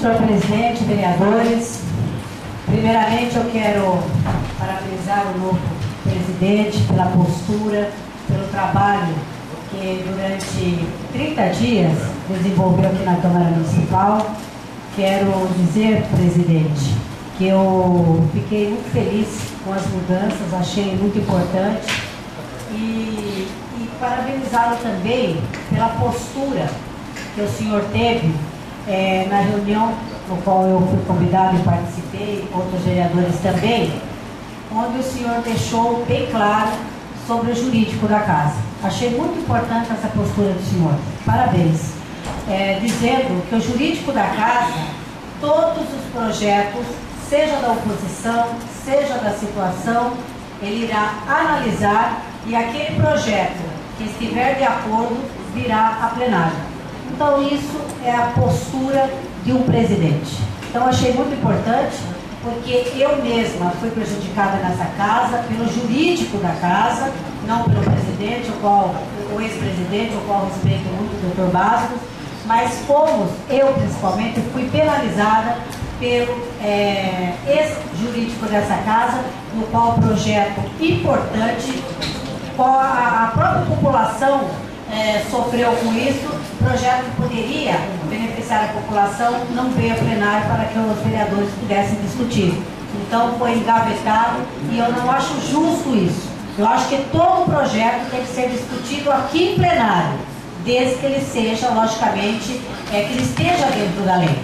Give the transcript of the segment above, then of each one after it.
Senhor presidente, vereadores, primeiramente eu quero parabenizar o novo presidente pela postura, pelo trabalho que durante 30 dias desenvolveu aqui na Câmara Municipal. Quero dizer, presidente, que eu fiquei muito feliz com as mudanças, achei muito importante e parabenizá-lo também pela postura que o senhor teve na reunião no qual eu fui convidado e participei, outros vereadores também, onde o senhor deixou bem claro sobre o jurídico da casa. Achei muito importante essa postura do senhor. Parabéns. Dizendo que o jurídico da casa, todos os projetos, seja da oposição, seja da situação, ele irá analisar e aquele projeto que estiver de acordo virá a plenário. Então isso é a postura de um presidente. Então achei muito importante, porque eu mesma fui prejudicada nessa casa pelo jurídico da casa, não pelo presidente, o ex-presidente, o qual respeito muito, o Dr. Bastos, mas eu principalmente fui penalizada pelo ex-jurídico dessa casa, no qual o projeto importante, qual a própria população sofreu com isso, projeto que poderia beneficiar a população, não veio a plenário para que os vereadores pudessem discutir. Então foi engavetado e eu não acho justo isso. Eu acho que todo projeto tem que ser discutido aqui em plenário, desde que ele seja, logicamente, que ele esteja dentro da lei.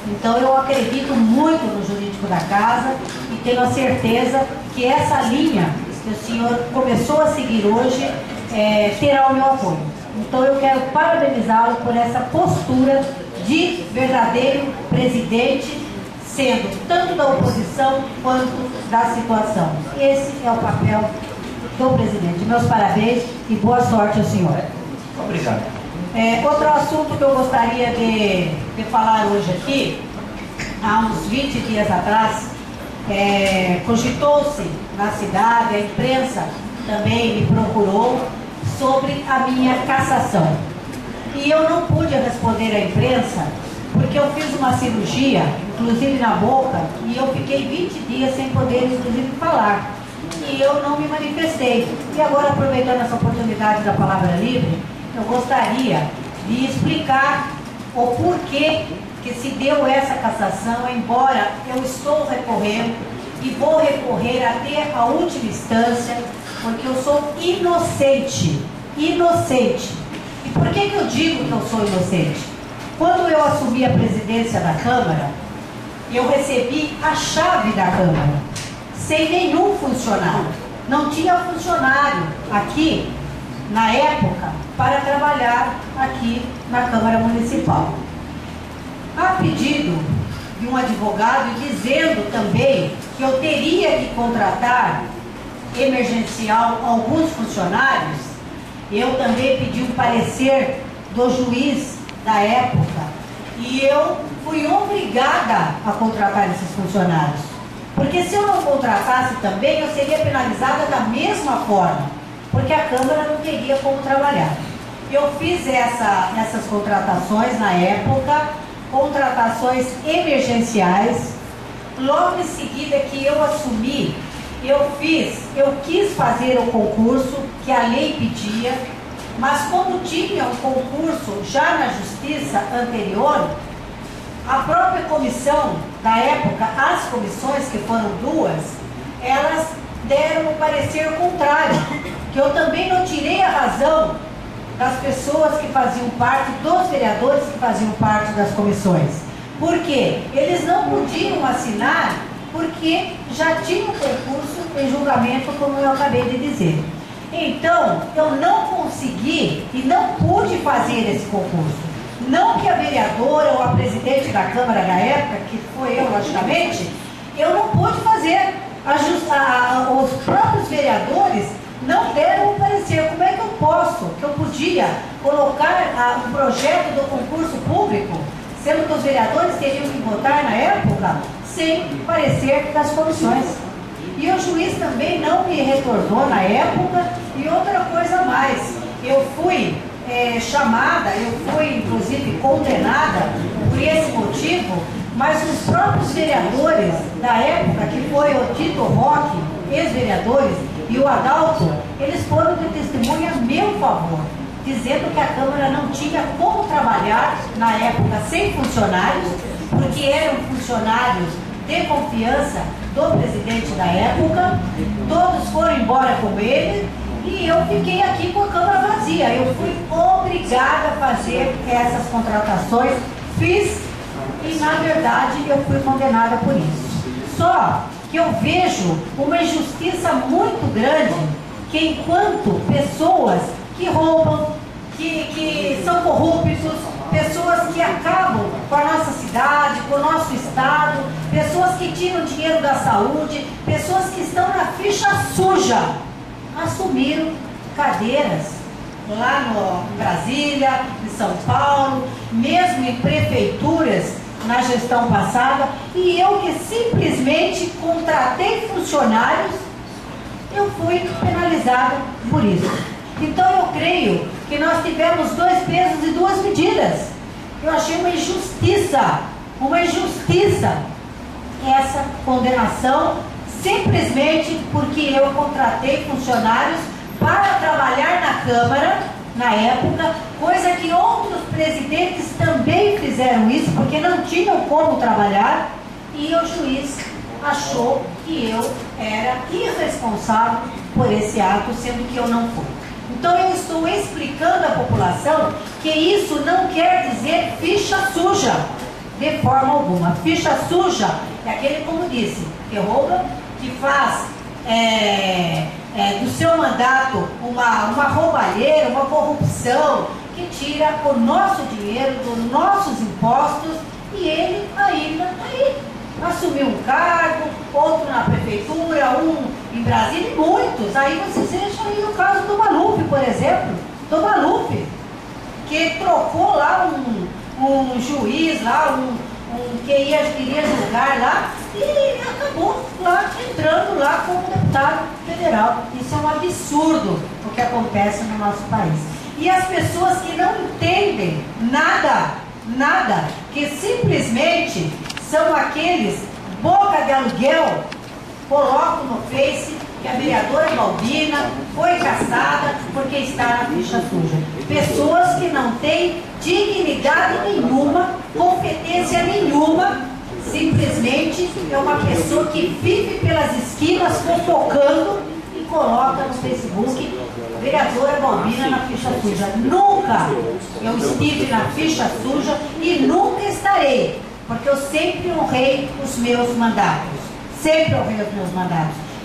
Então eu acredito muito no jurídico da casa e tenho a certeza que essa linha que o senhor começou a seguir hoje terá o meu apoio. Então eu quero parabenizá-lo por essa postura de verdadeiro presidente, sendo tanto da oposição quanto da situação. Esse é o papel do presidente. Meus parabéns e boa sorte ao senhor. Obrigado. Outro assunto que eu gostaria de falar hoje aqui, há uns 20 dias atrás, cogitou-se na cidade, a imprensa também me procurou sobre a minha cassação. E eu não pude responder à imprensa, porque eu fiz uma cirurgia, inclusive na boca, e eu fiquei 20 dias sem poder, inclusive, falar. E eu não me manifestei. E agora, aproveitando essa oportunidade da palavra livre, eu gostaria de explicar o porquê que se deu essa cassação, embora eu estou recorrendo e vou recorrer até a última instância, porque eu sou inocente. Inocente. E por que eu digo que eu sou inocente? Quando eu assumi a presidência da Câmara, eu recebi a chave da Câmara, sem nenhum funcionário. Não tinha funcionário aqui, na época, para trabalhar aqui na Câmara Municipal. A pedido de um advogado e dizendo também que eu teria que contratar emergencial alguns funcionários, eu também pedi um parecer do juiz da época e eu fui obrigada a contratar esses funcionários. Porque se eu não contratasse também, eu seria penalizada da mesma forma, porque a Câmara não teria como trabalhar. Eu fiz essas contratações na época, contratações emergenciais. Logo em seguida que eu assumi, eu quis fazer o concurso que a lei pedia, mas como tinha um concurso já na justiça anterior, a própria comissão, da época, as comissões, que foram duas, elas deram um parecer contrário, que eu também não tirei a razão das pessoas que faziam parte, dos vereadores que faziam parte das comissões. Por quê? Eles não podiam assinar porque já tinha um concurso em julgamento, como eu acabei de dizer. Então, eu não consegui e não pude fazer esse concurso. Não que a vereadora ou a presidente da Câmara da época, que foi eu, logicamente, eu não pude fazer. Os próprios vereadores não deram um parecer. Como é que eu posso, que eu podia colocar um projeto do concurso público, sendo que os vereadores teriam que votar na época, sem parecer das comissões? E o juiz também não me retornou na época. E outra coisa a mais, eu fui chamada, eu fui inclusive condenada por esse motivo, mas os próprios vereadores da época, que foi o Tito Roque, ex-vereadores, e o Adalto, eles foram de testemunha a meu favor, dizendo que a Câmara não tinha como trabalhar na época sem funcionários, porque eram funcionários de confiança do presidente da época, todos foram embora com ele, e eu fiquei aqui com a Câmara vazia. Eu fui obrigada a fazer essas contratações, fiz, e na verdade eu fui condenada por isso. Só que eu vejo uma injustiça muito grande, que enquanto pessoas que roubam, que são corruptos, pessoas que acabam com a nossa cidade, com o nosso estado, pessoas que tiram dinheiro da saúde, pessoas que estão na ficha suja, assumiram cadeiras lá no Brasília, em São Paulo, mesmo em prefeituras na gestão passada, e eu que simplesmente contratei funcionários, eu fui penalizada por isso. Então eu creio que nós tivemos 2 pesos e 2 medidas. Eu achei uma injustiça essa condenação, simplesmente porque eu contratei funcionários para trabalhar na Câmara, na época, coisa que outros presidentes também fizeram isso, porque não tinham como trabalhar, e o juiz achou que eu era irresponsável por esse ato, sendo que eu não fui. Então eu estou explicando à população que isso não quer dizer ficha suja, de forma alguma. Ficha suja é aquele, como disse, que rouba, que faz do seu mandato uma roubalheira, uma corrupção, que tira o nosso dinheiro, dos nossos impostos, e ele ainda aí assumiu um cargo, outro na prefeitura, um em Brasília, e muitos. Aí vocês vejam aí o caso do Maluf, por exemplo, do Maluf, que trocou lá um juiz lá, que iria julgar lá, e acabou lá entrando lá como deputado federal. Isso é um absurdo o que acontece no nosso país. E as pessoas que não entendem nada, que simplesmente são aqueles boca de aluguel, colocam no Face que a vereadora Balbina foi cassada porque está na ficha suja. Pessoas que não têm dignidade nenhuma, competência nenhuma, simplesmente é uma pessoa que vive pelas esquinas fofocando e coloca no Facebook vereadora Balbina na ficha suja. Nunca eu estive na ficha suja e nunca estarei, porque eu sempre honrei os meus mandatos,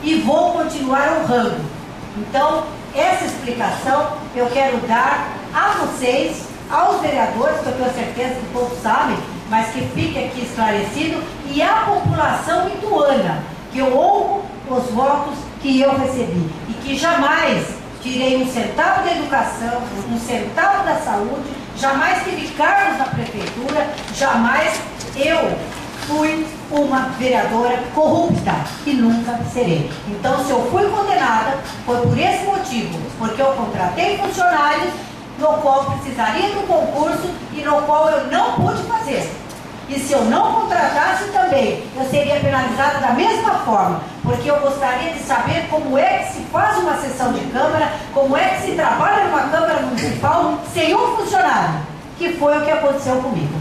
e vou continuar honrando. Então, essa explicação eu quero dar a vocês, aos vereadores, que eu tenho certeza que todos sabem, mas que fique aqui esclarecido, e à população ituana, que eu honro os votos que eu recebi, e que jamais tirei um centavo da educação, um centavo da saúde, jamais tive cargos na prefeitura, jamais eu fui uma vereadora corrupta, e nunca serei. Então, se eu fui condenada, foi por esse motivo, porque eu contratei funcionários no qual precisaria de um concurso e no qual eu não pude fazer. E se eu não contratasse também, eu seria penalizada da mesma forma, porque eu gostaria de saber como é que se faz uma sessão de Câmara, como é que se trabalha numa Câmara Municipal sem um funcionário, que foi o que aconteceu comigo.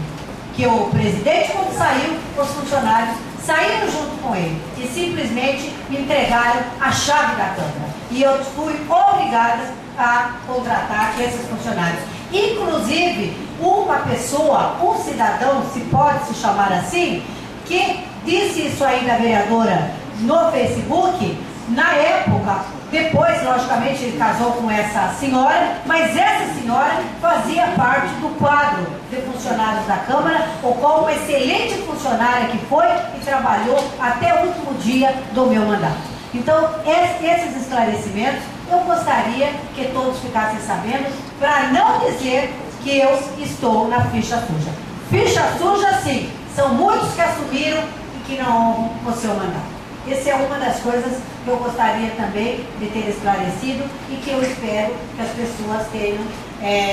Que o presidente, quando saiu, os funcionários saíram junto com ele e simplesmente me entregaram a chave da Câmara. E eu fui obrigada a contratar esses funcionários. Inclusive, uma pessoa, um cidadão, se pode se chamar assim, que disse isso aí da vereadora no Facebook, na época. Depois, logicamente, ele casou com essa senhora, mas essa senhora fazia parte do quadro de funcionários da Câmara, o qual uma excelente funcionária que foi e trabalhou até o último dia do meu mandato. Então, esses esclarecimentos, eu gostaria que todos ficassem sabendo, para não dizer que eu estou na ficha suja. Ficha suja, sim, são muitos que assumiram e que não honram o seu mandato. Essa é uma das coisas que eu gostaria também de ter esclarecido e que eu espero que as pessoas tenham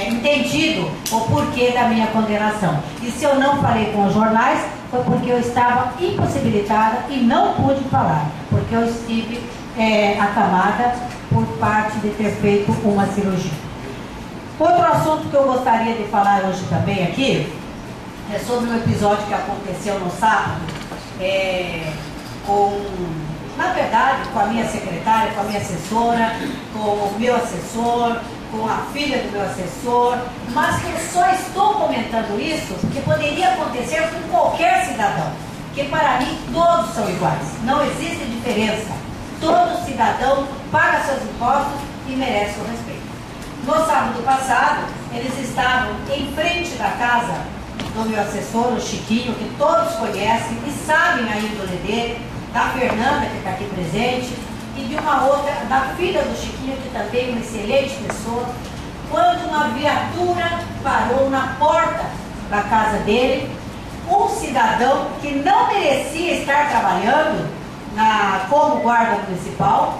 entendido o porquê da minha condenação. E se eu não falei com os jornais, foi porque eu estava impossibilitada e não pude falar, porque eu estive acamada por parte de ter feito uma cirurgia. Outro assunto que eu gostaria de falar hoje também aqui é sobre um episódio que aconteceu no sábado, na verdade, com a minha secretária, com a minha assessora, com o meu assessor, com a filha do meu assessor, mas que eu só estou comentando isso porque poderia acontecer com qualquer cidadão, porque para mim todos são iguais, não existe diferença. Todo cidadão paga seus impostos e merece o respeito. No sábado passado, eles estavam em frente da casa do meu assessor, o Chiquinho, que todos conhecem e sabem a índole dele, da Fernanda, que está aqui presente, e de uma outra, da filha do Chiquinho, que também é uma excelente pessoa, quando uma viatura parou na porta da casa dele, um cidadão que não merecia estar trabalhando como guarda municipal,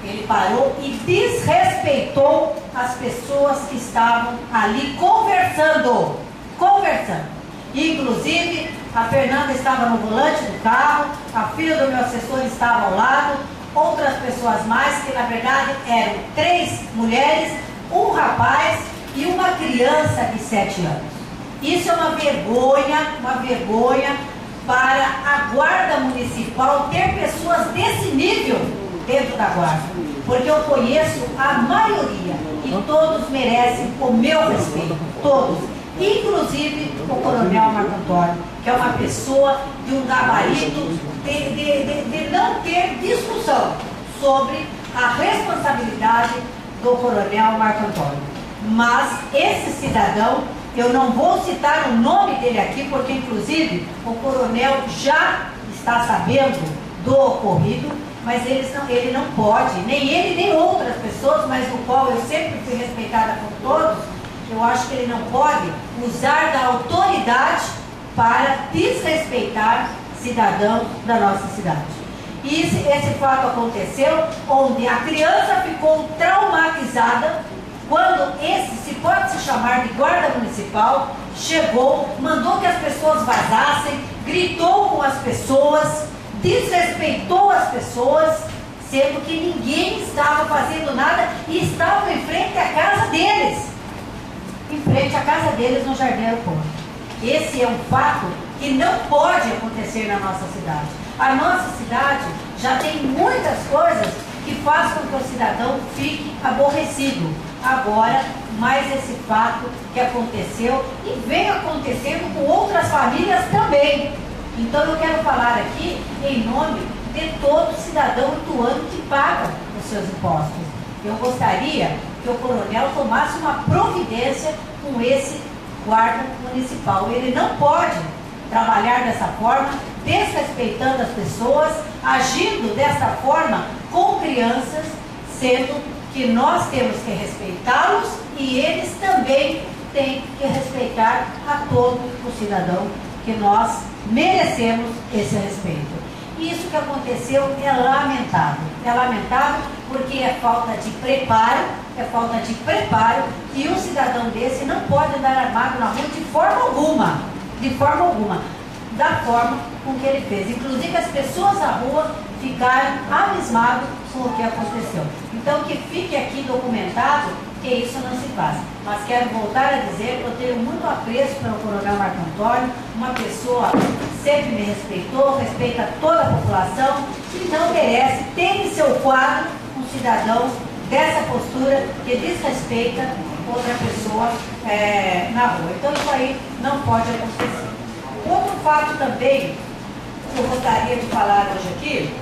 ele parou e desrespeitou as pessoas que estavam ali conversando. Inclusive, a Fernanda estava no volante do carro, a filha do meu assessor estava ao lado, outras pessoas mais, que na verdade eram 3 mulheres, um rapaz e uma criança de 7 anos. Isso é uma vergonha para a guarda municipal ter pessoas desse nível dentro da guarda, porque eu conheço a maioria e todos merecem o meu respeito, todos, inclusive o coronel Marco Antônio, que é uma pessoa de um gabarito de não ter discussão sobre a responsabilidade do coronel Marco Antônio. Mas esse cidadão, eu não vou citar o nome dele aqui, porque inclusive o coronel já está sabendo do ocorrido, mas ele não pode, nem ele nem outras pessoas, mas no qual eu sempre fui respeitada por todos, eu acho que ele não pode usar da autoridade para desrespeitar cidadãos da nossa cidade. E esse fato aconteceu onde a criança ficou traumatizada quando esse, se pode se chamar de guarda municipal, chegou, mandou que as pessoas vazassem, gritou com as pessoas, desrespeitou as pessoas, sendo que ninguém estava fazendo nada e estavam em frente à casa deles. Em frente à casa deles no Jardim Aeroporto. Esse é um fato que não pode acontecer na nossa cidade. A nossa cidade já tem muitas coisas que fazem com que o cidadão fique aborrecido. Agora, mais esse fato que aconteceu e vem acontecendo com outras famílias também. Então eu quero falar aqui em nome de todo cidadão ituano que paga os seus impostos. Eu gostaria que o coronel tomasse uma providência com esse guarda municipal. Ele não pode trabalhar dessa forma, desrespeitando as pessoas, agindo dessa forma com crianças, sendo que nós temos que respeitá-los e eles também têm que respeitar a todo o cidadão, que nós merecemos esse respeito. E isso que aconteceu é lamentável porque é falta de preparo, e um cidadão desse não pode andar armado na rua de forma alguma, da forma com que ele fez. Inclusive as pessoas na rua ficaram abismadas com o que aconteceu. Então que fique aqui documentado que isso não se faz. Mas quero voltar a dizer que eu tenho muito apreço pelo coronel Marco Antônio, uma pessoa que sempre me respeitou, respeita toda a população e não merece ter em seu quadro um cidadão dessa postura que desrespeita outra pessoa na rua. Então isso aí não pode acontecer. Outro fato também que eu gostaria de falar hoje aqui,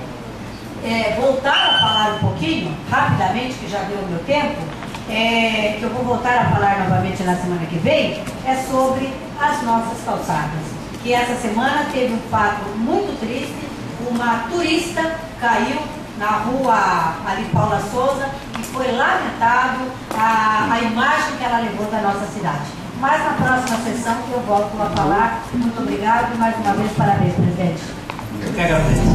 voltar a falar um pouquinho, rapidamente, que já deu o meu tempo, que eu vou voltar a falar novamente na semana que vem, é sobre as nossas calçadas. Que essa semana teve um fato muito triste, uma turista caiu na rua ali Paula Souza e foi lamentável a imagem que ela levou da nossa cidade. Mas na próxima sessão eu volto a falar. Muito obrigado e mais uma vez parabéns, presidente. Eu que agradeço.